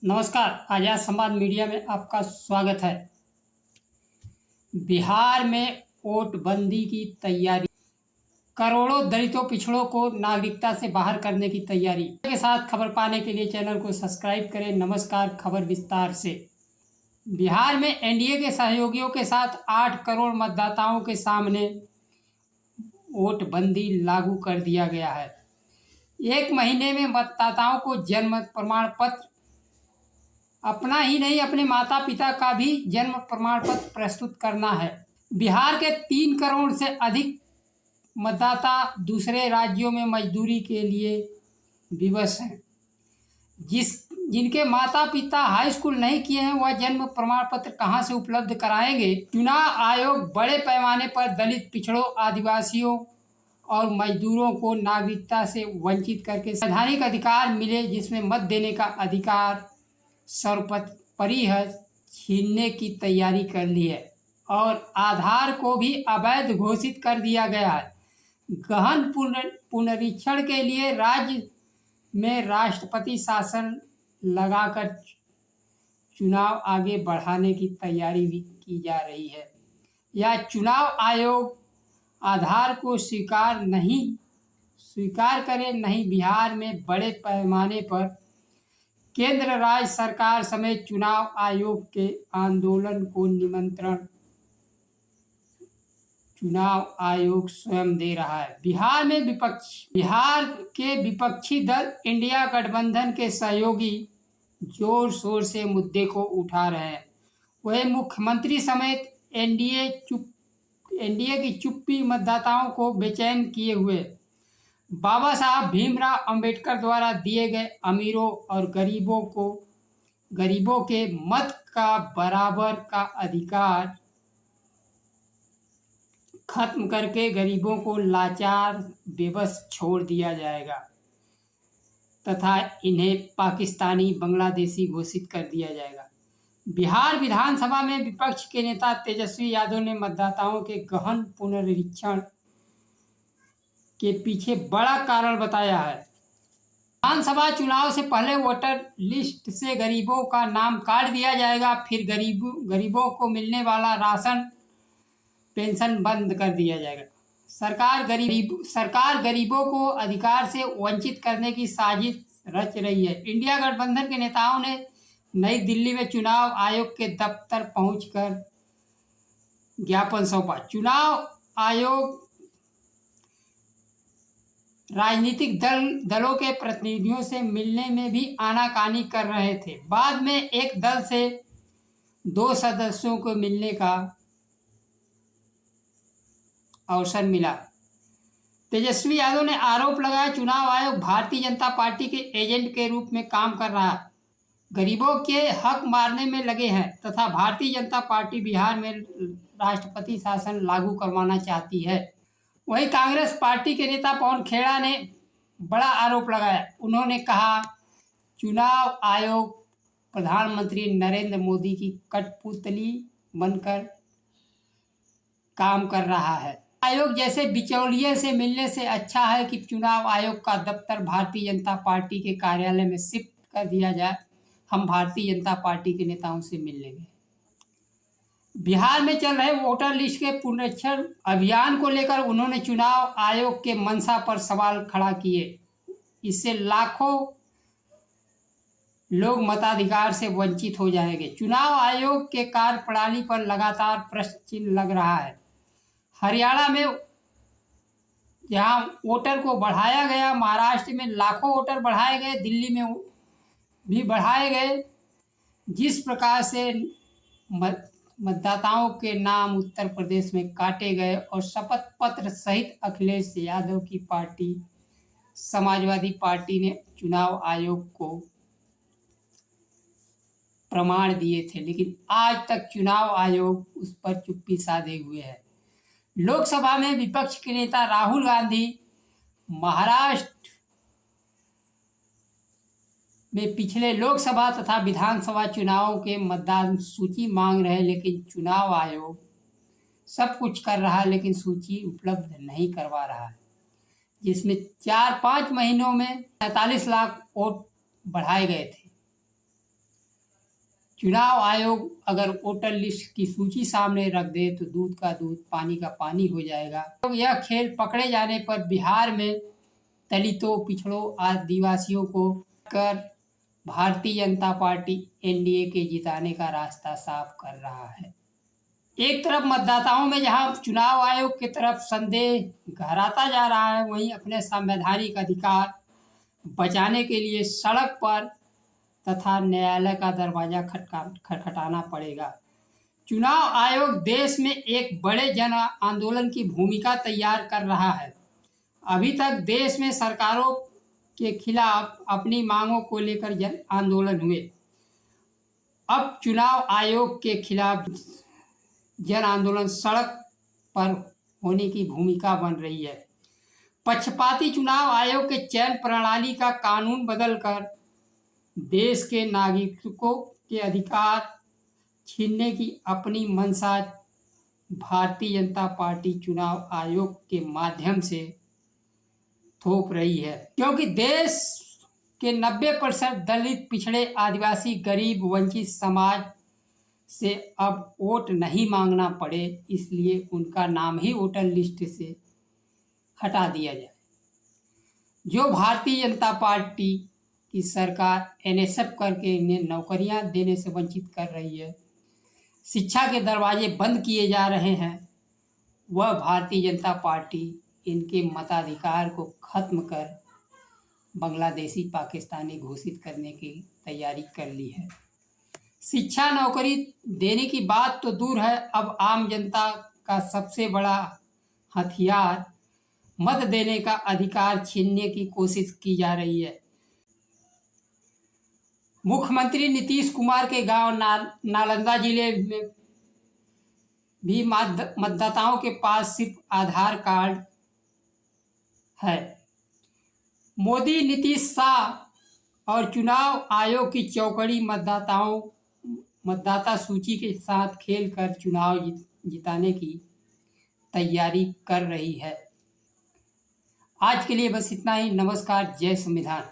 नमस्कार। आजाद संवाद मीडिया में आपका स्वागत है। बिहार में वोटबंदी की तैयारी, करोड़ों दलितों पिछड़ों को नागरिकता से बाहर करने की तैयारी के साथ खबर पाने के लिए चैनल को सब्सक्राइब करें। नमस्कार, खबर विस्तार से। बिहार में एनडीए के सहयोगियों के साथ 8 करोड़ मतदाताओं के सामने वोटबंदी लागू कर दिया गया है। 1 महीने में मतदाताओं को जन्म प्रमाण पत्र, अपना ही नहीं अपने माता पिता का भी जन्म प्रमाण पत्र प्रस्तुत करना है। बिहार के 3 करोड़ से अधिक मतदाता दूसरे राज्यों में मजदूरी के लिए विवश हैं। जिनके माता पिता हाई स्कूल नहीं किए हैं, वह जन्म प्रमाण पत्र कहां से उपलब्ध कराएंगे। चुनाव आयोग बड़े पैमाने पर दलित, पिछड़ों, आदिवासियों और मजदूरों को नागरिकता से वंचित करके संवैधानिक अधिकार मिले, जिसमें मत देने का अधिकार सर्वोपरि है, छीनने की तैयारी कर ली है और आधार को भी अवैध घोषित कर दिया गया है। गहन पुनरीक्षण के लिए राज्य में राष्ट्रपति शासन लगाकर चुनाव आगे बढ़ाने की तैयारी भी की जा रही है। या चुनाव आयोग आधार को स्वीकार करे नहीं, बिहार में बड़े पैमाने पर केंद्र राज्य सरकार समेत चुनाव आयोग के आंदोलन को निमंत्रण चुनाव आयोग स्वयं दे रहा है। बिहार के विपक्षी दल इंडिया गठबंधन के सहयोगी जोर शोर से मुद्दे को उठा रहे हैं। वही मुख्यमंत्री समेत एनडीए की चुप्पी मतदाताओं को बेचैन किए हुए। बाबा साहब भीमराव अंबेडकर द्वारा दिए गए अमीरों और गरीबों के मत का बराबर का अधिकार खत्म करके गरीबों को लाचार बेबस छोड़ दिया जाएगा तथा इन्हें पाकिस्तानी, बांग्लादेशी घोषित कर दिया जाएगा। बिहार विधानसभा में विपक्ष के नेता तेजस्वी यादव ने मतदाताओं के गहन पुनरीक्षण के पीछे बड़ा कारण बताया है। विधानसभा चुनाव से पहले वोटर लिस्ट से गरीबों का नाम काट दिया जाएगा, फिर गरीबों को मिलने वाला राशन, पेंशन बंद कर दिया जाएगा। सरकार गरीबों को अधिकार से वंचित करने की साजिश रच रही है। इंडिया गठबंधन के नेताओं ने नई दिल्ली में चुनाव आयोग के दफ्तर पहुंचकर ज्ञापन सौंपा। चुनाव आयोग राजनीतिक दलों के प्रतिनिधियों से मिलने में भी आनाकानी कर रहे थे। बाद में एक दल से 2 सदस्यों को मिलने का अवसर मिला। तेजस्वी यादव ने आरोप लगाया, चुनाव आयोग भारतीय जनता पार्टी के एजेंट के रूप में काम कर रहा है, गरीबों के हक मारने में लगे हैं तथा भारतीय जनता पार्टी बिहार में राष्ट्रपति शासन लागू करवाना चाहती है। वहीं कांग्रेस पार्टी के नेता पवन खेड़ा ने बड़ा आरोप लगाया। उन्होंने कहा, चुनाव आयोग प्रधानमंत्री नरेंद्र मोदी की कठपुतली बनकर काम कर रहा है। आयोग जैसे बिचौलिए से मिलने से अच्छा है कि चुनाव आयोग का दफ्तर भारतीय जनता पार्टी के कार्यालय में शिफ्ट कर दिया जाए। हम भारतीय जनता पार्टी के नेताओं से मिल लेंगे। बिहार में चल रहे वोटर लिस्ट के पुनरीक्षण अभियान को लेकर उन्होंने चुनाव आयोग के मंशा पर सवाल खड़ा किए। इससे लाखों लोग मताधिकार से वंचित हो जाएंगे। चुनाव आयोग के कार्यप्रणाली पर लगातार प्रश्न चिन्ह लग रहा है। हरियाणा में जहां वोटर को बढ़ाया गया, महाराष्ट्र में लाखों वोटर बढ़ाए गए, दिल्ली में भी बढ़ाए गए। जिस प्रकार से मतदाताओं के नाम उत्तर प्रदेश में काटे गए और शपथ पत्र सहित अखिलेश यादव की पार्टी समाजवादी पार्टी ने चुनाव आयोग को प्रमाण दिए थे, लेकिन आज तक चुनाव आयोग उस पर चुप्पी साधे हुए है। लोकसभा में विपक्ष के नेता राहुल गांधी महाराष्ट्र में पिछले लोकसभा तथा विधानसभा चुनावों के मतदान सूची मांग रहे, लेकिन चुनाव आयोग सब कुछ कर रहा है लेकिन सूची उपलब्ध नहीं करवा रहा है, जिसमें 4-5 महीनों में 45 लाख वोट बढ़ाए गए थे। चुनाव आयोग अगर वोटर लिस्ट की सूची सामने रख दे तो दूध का दूध पानी का पानी हो जाएगा। तो यह खेल पकड़े जाने पर बिहार में दलितों, पिछड़ों, आदिवासियों को कर भारतीय जनता पार्टी एनडीए के जिताने का रास्ता साफ कर रहा है। एक तरफ मतदाताओं में जहां चुनाव आयोग की तरफ संदेह गहराता जा रहा है, वहीं अपने संवैधानिक अधिकार बचाने के लिए सड़क पर तथा न्यायालय का दरवाजा खटखटाना पड़ेगा। चुनाव आयोग देश में एक बड़े जन आंदोलन की भूमिका तैयार कर रहा है। अभी तक देश में सरकारों के खिलाफ अपनी मांगों को लेकर जन आंदोलन हुए। अब चुनाव आयोग के खिलाफ जन आंदोलन सड़क पर होने की भूमिका बन रही है। पक्षपाती चुनाव आयोग के चयन प्रणाली का कानून बदलकर देश के नागरिकों के अधिकार छीनने की अपनी मंशा भारतीय जनता पार्टी चुनाव आयोग के माध्यम से थोप रही है, क्योंकि देश के 90% दलित, पिछड़े, आदिवासी, गरीब, वंचित समाज से अब वोट नहीं मांगना पड़े, इसलिए उनका नाम ही वोटर लिस्ट से हटा दिया जाए। जो भारतीय जनता पार्टी की सरकार एनएसएफ करके इन्हें नौकरियां देने से वंचित कर रही है, शिक्षा के दरवाजे बंद किए जा रहे हैं, वह भारतीय जनता पार्टी इनके मताधिकार को खत्म कर बांग्लादेशी, पाकिस्तानी घोषित करने की तैयारी कर ली है। शिक्षा, नौकरी देने की बात तो दूर है, अब आम जनता का सबसे बड़ा हथियार मत देने का अधिकार छीनने की कोशिश की जा रही है। मुख्यमंत्री नीतीश कुमार के गांव नालंदा जिले में भी मतदाताओं के पास सिर्फ आधार कार्ड है। मोदी, नीतीश, शाह और चुनाव आयोग की चौकड़ी मतदाता सूची के साथ खेलकर चुनाव जिताने की तैयारी कर रही है। आज के लिए बस इतना ही। नमस्कार। जय संविधान।